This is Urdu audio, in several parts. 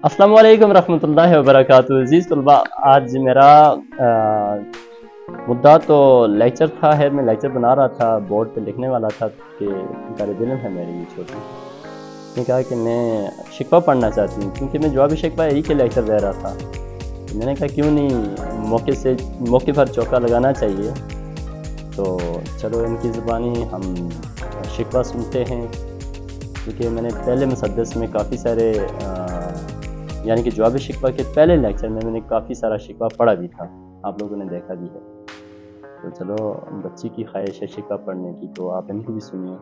السلام علیکم ورحمۃ اللہ وبرکاتہ. عزیز طلباء، آج میرا مدعا تو لیکچر تھا ہے. میں لیکچر بنا رہا تھا، بورڈ پہ لکھنے والا تھا کہ طالب علم ہے میری یہ چھوٹی. اس نے کہا کہ میں شکوہ پڑھنا چاہتی ہوں کیونکہ میں جواب شکوہ یہی کے لیکچر دے رہا تھا. میں نے کہا کیوں نہیں موقع پر چوکا لگانا چاہیے. تو چلو ان کی زبانی ہم شکوہ سنتے ہیں، کیونکہ میں نے پہلے مسدس میں کافی سارے یعنی کہ جواب شکوہ کے پہلے لیکچر میں نے کافی سارا شکوہ پڑھا بھی تھا، آپ لوگوں نے دیکھا بھی ہے. تو چلو بچی کی خواہش ہے شکوہ پڑھنے کی، تو آپ ان کو بھی سنیے.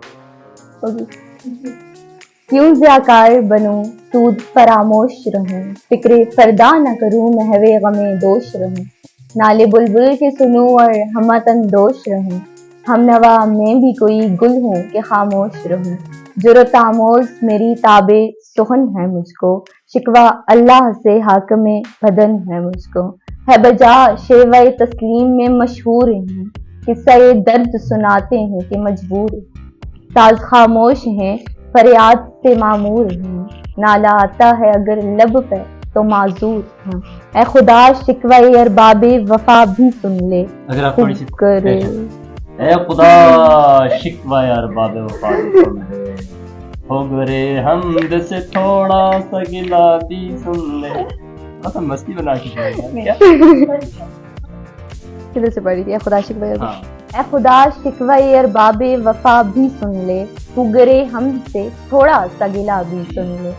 کیوں ضیاکار بنوں سود فراموش رہوں، فکر فردا نہ کروں محو غم دوش رہوں. نالے بلبل کے سنوں اور ہمتن دوش رہوں، ہم نوا میں بھی کوئی گل ہوں کہ خاموش رہوں. جرت آموز میری تاب سخن ہے مجھ کو، شکوہ اللہ سے حاکم بدن ہے مجھ کو. ہے بجا شیوہ تسلیم میں مشہور ہیں، قصہ درد سناتے ہیں کہ مجبور ہیں. ساز خاموش ہیں فریاد سے معمور ہیں، نالا آتا ہے اگر لب پہ تو معذور ہیں. اے خدا شکوہ ارباب وفا بھی سن لے. اگر آپ تھوڑی سی اے خدا شکوہ ارباب وفا بھی سن لے، ہو گرے حمد سے تھوڑا سا گلا بھی سن لے. ایسا مستی بنا کے کدھر سے پڑھی تھی؟ اے خدا شکوہ اے خدا شکوہ ارباب وفا بھی سن لے، تو گرے ہم سے تھوڑا سا گلا بھی سن لے.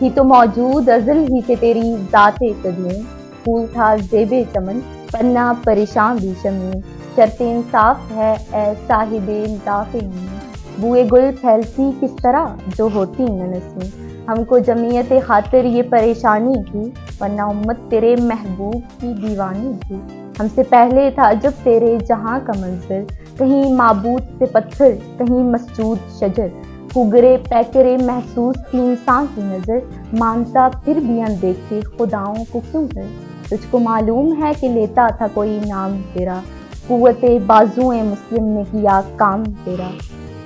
ہی تو موجود ازل ہی سے تیری ذات قدیم، پھول تھا زیب چمن پنہ پریشان بھی شمی. شرط انصاف ہے اے صاحب انصاف میں، بوئے گل پھیلتی کس طرح جو ہوتی نہ نسمی. ہم کو جمعیت خاطر یہ پریشانی تھی، ورنہ امت تیرے محبوب کی دیوانی تھی. ہم سے پہلے تھا جب تیرے جہاں کا منظر، کہیں معبود سے پتھر کہیں مسجود شجر. کگرے پیکرے محسوس کی انسان کی نظر، مانتا پھر بھی اندیکھے خداؤں کو کیوں کر. تجھ کو معلوم ہے کہ لیتا تھا کوئی نام تیرا، قوت بازوئے مسلم نے کیا کام تیرا.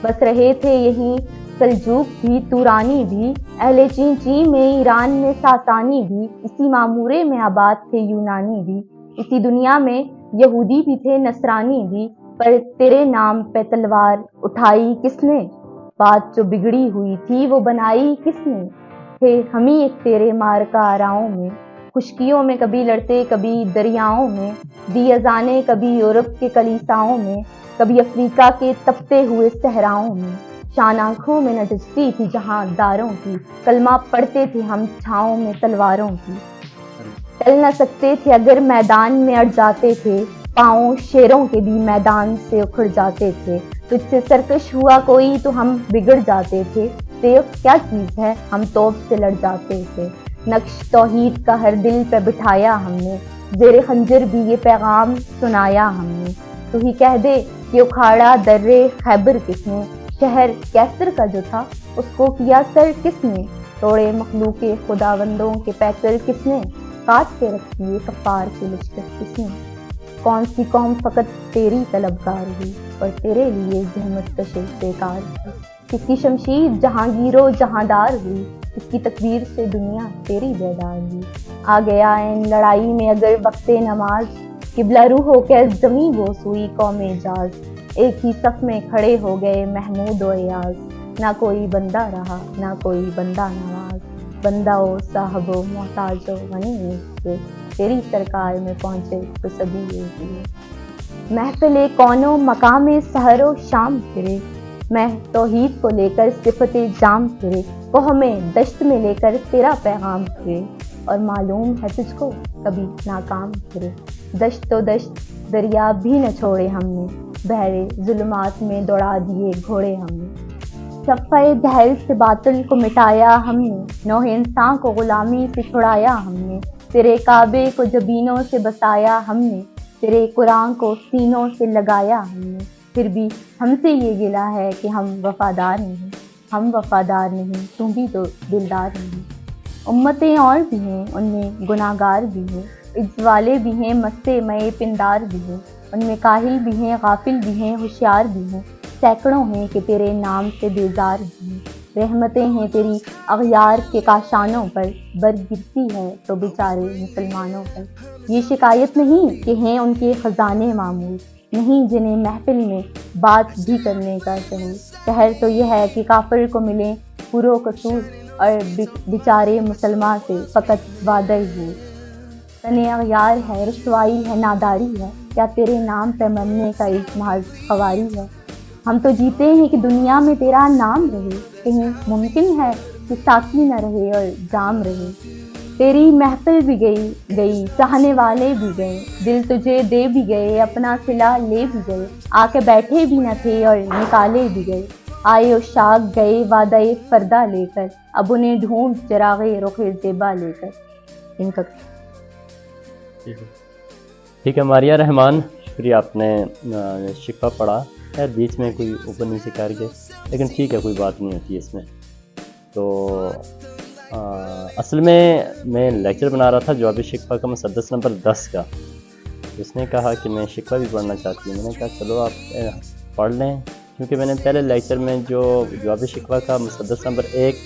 بس رہے تھے یہیں سلجوق بھی تورانی بھی، اہل چین چین میں ایران میں ساسانی بھی، اسی معمورے میں آباد تھے یونانی بھی، اسی دنیا میں یہودی بھی تھے نصرانی بھی. پر تیرے نام پہ تلوار اٹھائی کس نے، بات جو بگڑی ہوئی تھی وہ بنائی کس نے. تھے ہم ہی ایک تیرے مارکا آراؤں میں، خشکیوں میں کبھی لڑتے کبھی دریاؤں میں، دی اذانے کبھی یورپ کے کلیساؤں میں، کبھی افریقہ کے تپتے ہوئے صحراؤں میں. شان آنکھوں میں نہ جچتی تھی جہاں داروں کی، کلمہ پڑھتے تھے ہم چھاؤں میں تلواروں کی. ٹل نہ سکتے تھے اگر میدان میں اڑ جاتے تھے، پاؤں شیروں کے بھی میدان سے اکھڑ جاتے تھے. تجھ سے سرکش ہوا کوئی تو ہم بگڑ جاتے تھے، سیف کیا چیز ہے ہم توپ سے لڑ جاتے تھے. نقش توحید کا ہر دل پہ بٹھایا ہم نے، زیر خنجر بھی یہ پیغام سنایا ہم نے. تو ہی کہہ دے کہ اکھاڑا درے خیبر کس نے، شہر کیسر کا جو تھا اس کو کیا سر کس نے. توڑے مخلوق خداوندوں کے پیکر کس نے، کاٹ کے رکھیے کفار کے لشکر کس نے. کون سی قوم فقط تیری طلبگار ہوئی اور تیرے لیے زحمت کش بیکار ہوئی. کس کی شمشیر جہانگیر و جہاندار ہوئی، اس کی تکبیر سے دنیا تیری بیدار ہوئی. آ گیا ان لڑائی میں اگر وقت نماز، قبلہ روح ہو کے زمیں بوس ہوئی قوم اعجاز. ایک ہی صف میں کھڑے ہو گئے محمود و ایاز، نہ کوئی بندہ رہا نہ کوئی بندہ نواز. بندہ و صاحب و محتاج و غنی سے تیری سرکار میں پہنچے تو سبھی یہ ہوئے. محفل کون و مقام سحر و شام پھرے، میں توحید کو لے کر صفت جام پھرے. کوہ میں دشت میں لے کر تیرا پیغام پھرے، اور معلوم ہے تجھ کو کبھی ناکام پھرے. دشت و دشت دریا بھی نہ چھوڑے ہم نے، بحر ظلمات میں دوڑا دیے گھوڑے ہم نے. صفحہ دہل سے باطل کو مٹایا ہم نے، نوح انسان کو غلامی سے چھڑایا ہم نے. تیرے کعبے کو جبینوں سے بسایا ہم نے، تیرے قرآن کو سینوں سے لگایا ہم نے. پھر بھی ہم سے یہ گلہ ہے کہ ہم وفادار نہیں، ہم وفادار نہیں تم بھی تو دلدار نہیں. امتیں اور بھی ہیں ان میں گناہ گار بھی ہیں، عجز والے بھی ہیں مستے مئے پندار بھی ہیں. ان میں کاہل بھی ہیں غافل بھی ہیں ہوشیار بھی ہیں، سینکڑوں ہیں کہ تیرے نام سے بیزار بھی ہیں. رحمتیں ہیں تیری اغیار کے کاشانوں پر، برف گرتی ہے تو بیچارے مسلمانوں پر۔ یہ شکایت نہیں کہ ہیں ان کے خزانے معمول، نہیں جنہیں محفل میں بات بھی کرنے کا شعور۔ شہر تو یہ ہے کہ کافر کو ملیں پرو قصور، اور بیچارے مسلمان سے فقط وعدہ ہو۔ تنے اغیار ہے، رسوائی ہے، ناداری ہے، کیا تیرے نام پہ مرنے کا ایک محض خواری ہے؟ ہم تو جیتے ہیں کہ دنیا میں تیرا نام رہے، کہیں ممکن ہے کہ ساقی نہ رہے اور جام رہے۔ تیری محفل بھی گئی، چاہنے والے بھی گئے، دل تجھے دے بھی گئے، اپنا صلہ لے بھی گئے، آ کے بیٹھے بھی نہ تھے اور نکالے بھی گئے۔ آئے عشاق گئے وعدہ فردہ لے کر، اب انہیں ڈھونڈ چراغ رخ زیبا لے کر۔ ان کا ٹھیک ہے ماریہ رحمان، شکریہ آپ نے شکوہ پڑھا۔ خیر بیچ میں کوئی اوپر نیچے کر گئے، لیکن ٹھیک ہے، کوئی بات نہیں ہوتی اس میں۔ تو اصل میں لیکچر بنا رہا تھا جواب شکوہ کا مسدس نمبر 10 کا۔ اس نے کہا کہ میں شکوہ بھی پڑھنا چاہتی ہوں، میں نے کہا چلو آپ پڑھ لیں، کیونکہ میں نے پہلے لیکچر میں جو جواب شکوہ کا مسدس نمبر 1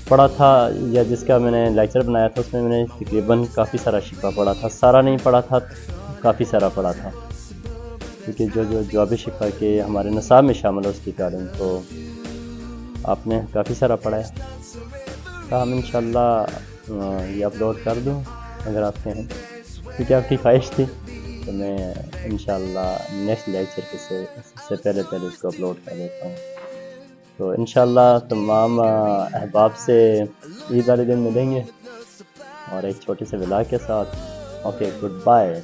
پڑھا تھا، یا جس کا میں نے لیکچر بنایا تھا، اس میں نے تقریباً کافی سارا شکوہ پڑھا تھا، سارا نہیں پڑھا تھا، کافی سارا پڑھا تھا، کیونکہ جو جواب شکوہ کے ہمارے نصاب میں شامل ہے اس کی تعلیم، تو آپ نے کافی سارا پڑھا ہے۔ تو ہم انشاءاللہ یہ اپلوڈ کر دوں اگر آپ کہیں، کیونکہ آپ کی خواہش تھی، تو میں انشاءاللہ نیکسٹ لیکچر سے پہلے اس کو اپلوڈ کر دیتا ہوں۔ تو انشاءاللہ تمام احباب سے عید والے دن ملیں گے، اور ایک چھوٹے سے ولاگ کے ساتھ۔ Okay, good bye.